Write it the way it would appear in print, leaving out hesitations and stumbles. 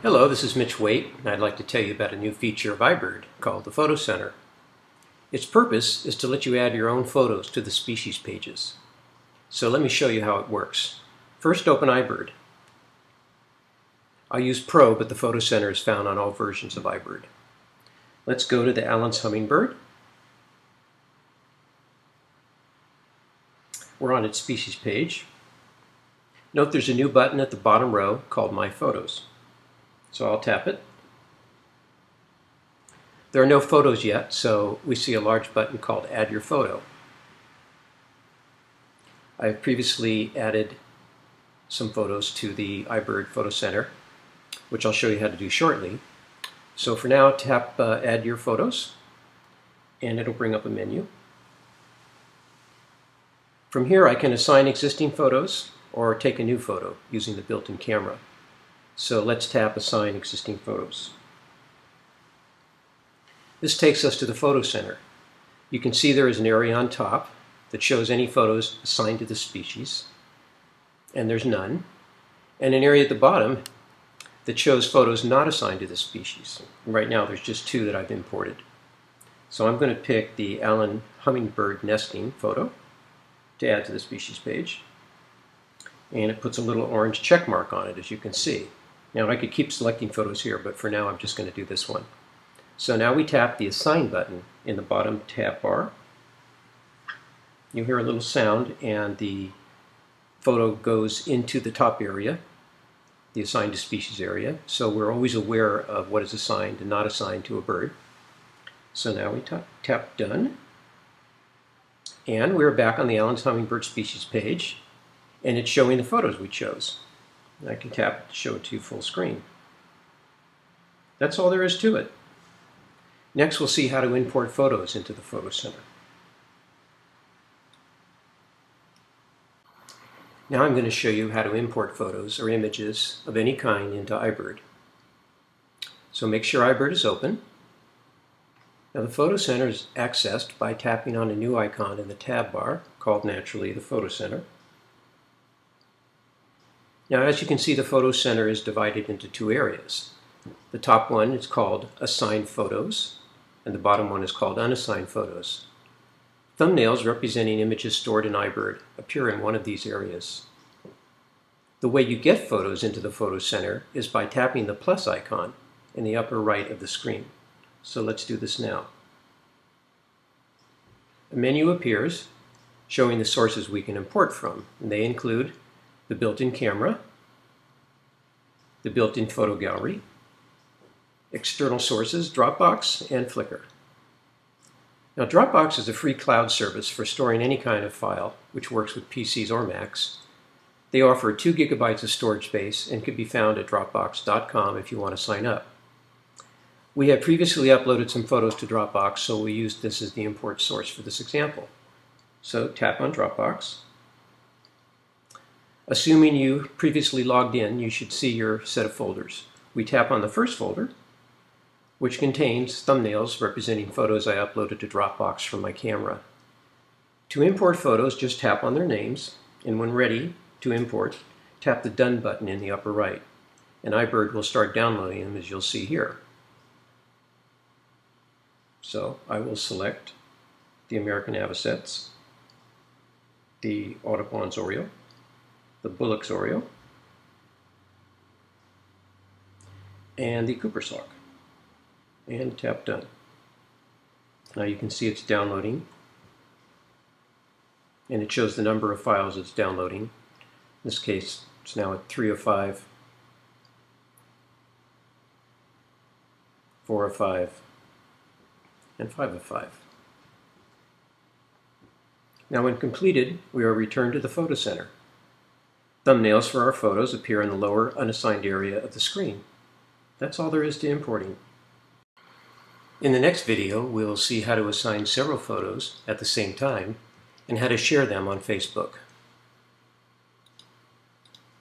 Hello, this is Mitch Waite, and I'd like to tell you about a new feature of iBird called the Photo Center. Its purpose is to let you add your own photos to the species pages. So let me show you how it works. First, open iBird. I'll use Pro, but the Photo Center is found on all versions of iBird. Let's go to the Allen's Hummingbird. We're on its species page. Note there's a new button at the bottom row called My Photos. So I'll tap it. There are no photos yet, so we see a large button called Add Your Photo. I have previously added some photos to the iBird Photo Center, which I'll show you how to do shortly. So for now, tap Add Your Photos, and it'll bring up a menu. From here, I can assign existing photos or take a new photo using the built-in camera. So let's tap Assign Existing Photos. This takes us to the Photo Center. You can see there is an area on top that shows any photos assigned to the species, and there's none, and an area at the bottom that shows photos not assigned to the species. Right now there's just two that I've imported. So I'm going to pick the Allen Hummingbird nesting photo to add to the species page, and it puts a little orange check mark on it, as you can see. Now I could keep selecting photos here, but for now I'm just going to do this one. So now we tap the Assign button in the bottom tab bar. You hear a little sound and the photo goes into the top area, the Assigned to Species area, so we're always aware of what is assigned and not assigned to a bird. So now we tap Done, and we're back on the Allen's Hummingbird species page, and it's showing the photos we chose. I can tap it to show it to you full screen. That's all there is to it. Next, we'll see how to import photos into the Photo Center. Now I'm going to show you how to import photos or images of any kind into iBird. So make sure iBird is open. Now the Photo Center is accessed by tapping on a new icon in the tab bar called naturally the Photo Center. Now, as you can see, the Photo Center is divided into two areas. The top one is called Assigned Photos, and the bottom one is called Unassigned Photos. Thumbnails representing images stored in iBird appear in one of these areas. The way you get photos into the Photo Center is by tapping the plus icon in the upper right of the screen. So let's do this now. A menu appears showing the sources we can import from, and they include the built-in camera, the built-in photo gallery, external sources, Dropbox, and Flickr. Now Dropbox is a free cloud service for storing any kind of file, which works with PCs or Macs. They offer 2 gigabytes of storage space and can be found at Dropbox.com if you want to sign up. We have previously uploaded some photos to Dropbox, so we used this as the import source for this example. So tap on Dropbox. Assuming you previously logged in, you should see your set of folders. We tap on the first folder, which contains thumbnails representing photos I uploaded to Dropbox from my camera. To import photos, just tap on their names, and when ready to import, tap the Done button in the upper right, and iBird will start downloading them, as you'll see here. So I will select the American Avocets, the Audubon's Oriole, the Bullock's Oriole, and the Cooper's Hawk, and tap Done. Now you can see it's downloading, and it shows the number of files it's downloading. In this case, it's now at 3 of 5, 4 of 5, and 5 of 5. Now when completed, we are returned to the Photo Center. Thumbnails for our photos appear in the lower unassigned area of the screen. That's all there is to importing. In the next video, we'll see how to assign several photos at the same time and how to share them on Facebook.